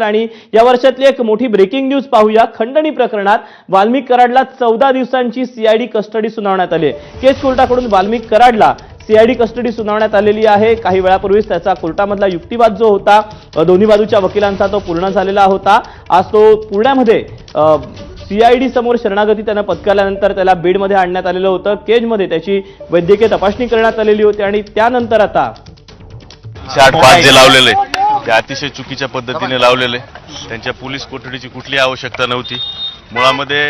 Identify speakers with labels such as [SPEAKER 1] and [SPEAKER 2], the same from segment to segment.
[SPEAKER 1] आणि या वर्षातली एक मोठी ब्रेकिंग न्यूज पाहूया। खंडणी प्रकरणात वाल्मिक कराडला 14 दिवसांची सीआयडी कस्टडी सुनावण्यात आली आहे। केस कोर्टाकडून वाल्मिक कराडला सीआयडी कस्टडी सुनावण्यात आलेली आहे। काही वेळापूर्वीच त्याचा कोर्टामधला युक्तिवाद जो होता दोन्ही बाजूच्या वकिलांचा तो पूर्ण झालेला होता। आज तो पुण्यामध्ये सीआयडी समोर शरणागती त्याने पत्करल्यानंतर त्याला बेडमध्ये आणण्यात आलेलं होतं। केजमध्ये त्याची वैद्यकीय तपासणी करण्यात आलेली होती आणि त्यानंतर आता
[SPEAKER 2] 4-5 जे लावलेले ते अतिशय चुकीच्या पद्धतीने लावलेले। त्यांच्या पोलीस कोठडीची कुठली आवश्यकता नव्हती। मुळामध्ये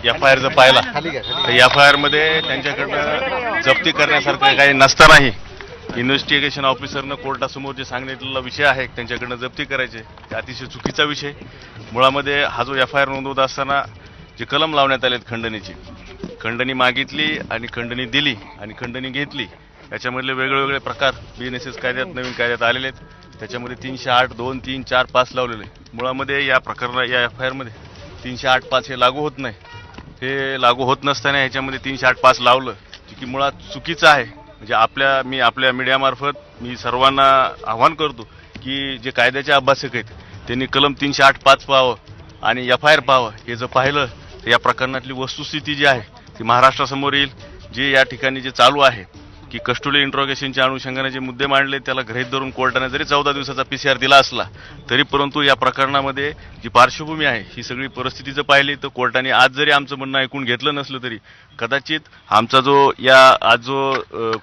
[SPEAKER 2] एफआयआर जर पाहिला तर एफआयआर मध्ये त्यांच्याकडनं जप्ती करण्यासारखं काही नसतानाही इन्व्हेस्टिगेशन ऑफिसरनं कोर्टासमोर जे सांगितलेला विषय आहे त्यांच्याकडनं जप्ती करायचे ते अतिशय चुकीचा विषय। मुळामध्ये हा जो एफआयआर नोंदवत असताना जे कलम लावण्यात आलेत खंडणीची, खंडणी मागितली आणि खंडणी दिली आणि खंडणी घेतली, याच्यामधले वेगवेगळे प्रकार बीएनएसएस कायद्यात नवीन कायद्यात आलेले आहेत। त्याच्यामध्ये 308, 2, 3, 4, 5 लावलेले। मुळामध्ये या प्रकरणात या एफआयआर मध्ये 308, 5 हे लागू होत नाही। हे लागू होत नसताना ह्याच्यामध्ये 308, 5 लावलं की मुळात चुकीचं आहे। म्हणजे मी आपल्या मीडियामार्फत मी सर्वांना आवाहन करतो की जे कायद्याचे अभ्यासक आहेत त्यांनी कलम 308, 5 पाहावं आणि एफआयआर पाहावं। हे जर पाहिलं तर या प्रकरणातली वस्तुस्थिती जी आहे ती महाराष्ट्रासमोर येईल। जे या ठिकाणी जे चालू आहे की कस्टोडियल इंट्रोगेशनच्या अनुषंगाने जे मुद्दे मांडले त्याला गृहीत धरून कोर्टाने जरी 14 दिवसाचा पीसीआर दिला असला तरी परंतु या प्रकरणामध्ये जी पार्श्वभूमी आहे ही सगळी परिस्थिती जर पाहिली तर कोर्टाने आज जरी आमचं म्हणणं ऐकून घेतलं नसलं तरी कदाचित आमचा आज जो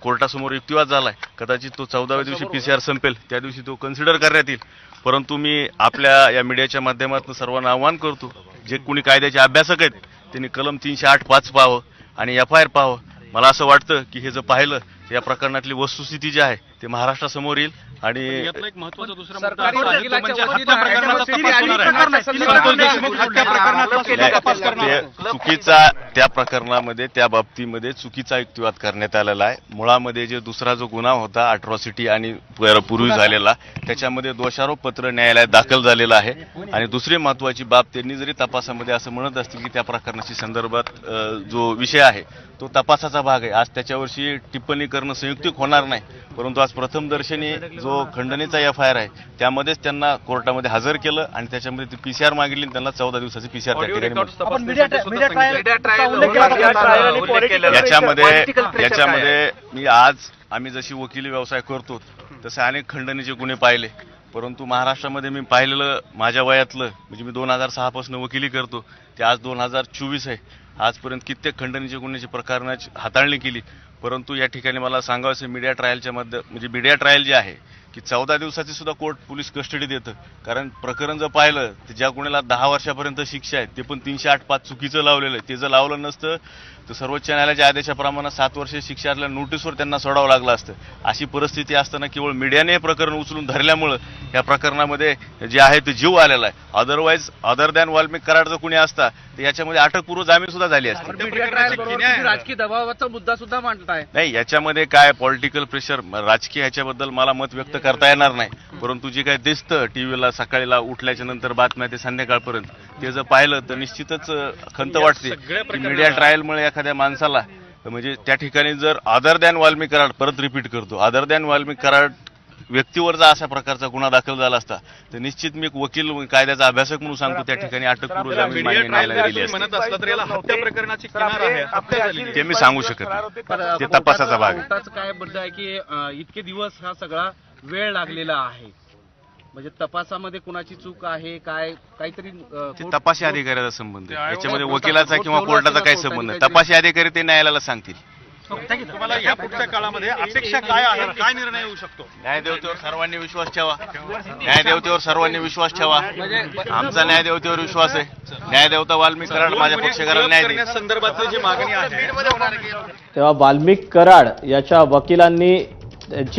[SPEAKER 2] कोर्टासमोर युक्तिवाद झालाय कदाचित तो 14व्या दिवशी पीसीआर संपेल त्या दिवशी तो कन्सिडर करण्यात येईल। परंतु मी आपल्या या मीडियाच्या माध्यमातून सर्वांना आवाहन करतो जे कोणी कायद्याचे अभ्यासक आहेत त्यांनी कलम 308, 5 पाहावं आणि एफआयआर पाहावं। मला असं वाटतं की हे जर पाहिलं या प्रकरणातली वस्तुस्थिती जी आहे ते महाराष्ट्रासमोर येईल आणि
[SPEAKER 3] यातला एक महत्त्वाचा दुसरा मुद्दा असा आहे तो म्हणजे हत्या प्रकरणाचा तपास होणार आहे। संतोष देशमुख हत्या प्रकरणाचा तपास करणार आहे।
[SPEAKER 2] चुकीचा त्या प्रकरणामध्ये त्या बाबतीमध्ये चुकीचा युक्तिवाद करण्यात आलेला आहे। मुळामध्ये जे दुसरा जो गुन्हा होता अट्रॉसिटी आणि पूर्वी झालेला त्याच्यामध्ये दोषारोप पत्र न्यायालयात दाखल झालेलं आहे। आणि दुसरी महत्त्वाची बाब त्यांनी जरी तपासामध्ये असं म्हणत असतील की त्या प्रकरणाशी संदर्भात जो विषय आहे तो तपासाचा भाग आहे, आज त्याच्यावरची टिप्पणी करणं संयुक्तिक होणार नाही। परंतु आज प्रथमदर्शनी जो खंडणीचा एफआयआर आहे त्यामध्येच त्यांना कोर्टामध्ये हजर केलं आणि त्याच्यामध्ये ती पीसीआर मागितली आणि त्यांना 14 दिवसाची पीसीआर त्या ठिकाणी याच्यामध्ये आम्ही जशी वकिली व्यवसाय करतो तसे अनेक खंडणीचे गुन्हे पाहिले। परंतु महाराष्ट्रामध्ये मी पाहिलेलं माझ्या वयातलं म्हणजे मी 2006 पासून वकिली करतो ते आज 2024 आहे। आजपर्यंत कित्येक खंडणीच्या गुन्ह्याची प्रकरणाची हाताळणी केली। परंतु या ठिकाणी मला सांगायचं मीडिया ट्रायलच्या म्हणजे मीडिया ट्रायल जे आहे की 14 दिवसाची सुद्धा कोर्ट पोलीस कस्टडी देतं। कारण प्रकरण जर पाहिलं तर ज्या गुन्ह्याला 10 वर्षापर्यंत शिक्षा आहे ते पण 308, 5 चुकीचं लावलेलं आहे। ते जर लावलं नसतं तर सर्वोच्च न्यायालयाच्या आदेशाप्रमाणे 7 वर्ष शिक्षातल्या नोटीसवर त्यांना सोडावं लागलं असतं। अशी परिस्थिती असताना केवळ मीडियाने हे प्रकरण उचलून धरल्यामुळं या प्रकरणामध्ये जे आहे ते जीव आलेला आहे। Otherwise other than Walmik Karad जर कुणी असता तर याच्यामध्ये अटकपूर्व जामीन सुद्धा झाली असते।
[SPEAKER 3] राजकीय दबावाचा मुद्दा सुद्धा मांडताय
[SPEAKER 2] नाही, याच्यामध्ये काय पॉलिटिकल प्रेशर राजकीय ह्याच्याबद्दल मला मत व्यक्त करता येणार नाही। परंतु जे काय दिसतं टीव्हीला सकाळीला उठल्याच्या नंतर बातम्या ते संध्याकाळपर्यंत ते जर पाहिलं तर निश्चितच खंत वाटते की मीडिया ट्रायलमुळे एखाद्या माणसाला म्हणजे त्या ठिकाणी जर अदर दॅन वाल्मिक कराड परत रिपीट करतो अदर दॅन वाल्मिक कराड व्यक्तीवर जर अशा प्रकारचा गुन्हा दाखल झाला असता तर निश्चित मी एक वकील कायद्याचा अभ्यासक म्हणून सांगतो त्या ठिकाणी अटकपूर्व जामीन मान्य न्यायालयाने दिली असते। ते मी सांगू शकत नाही, ते तपासाचा भाग आहे।
[SPEAKER 3] काय म्हणणं आहे की इतके दिवस हा सगळा वेळ लागलेला आहे म्हणजे तपासामध्ये कुणाची चूक आहे काय काहीतरी
[SPEAKER 2] ते तपासी अधिकाऱ्याचा संबंध आहे। याच्यामध्ये वकिलाचा किंवा कोर्टाचा काही संबंध नाही। तपासी अधिकारी ते न्यायालयाला सांगतील।
[SPEAKER 3] तुम्हाला या पुढच्या काळामध्ये अपेक्षा काय आहे, काय निर्णय येऊ शकतो?
[SPEAKER 2] न्यायदेवतेवर सर्वांनी विश्वास ठेवा, न्यायदेवतेवर सर्वांनी विश्वास ठेवा। आमचा न्यायदेवतेवर विश्वास आहे। न्यायदेवता वाल्मिक कराड माझ्या पक्षकाराला न्याय देईल
[SPEAKER 3] संदर्भातली जी मागणी आहे
[SPEAKER 1] तेव्हा वाल्मिक कराड याच्या वकिलांनी त्यांची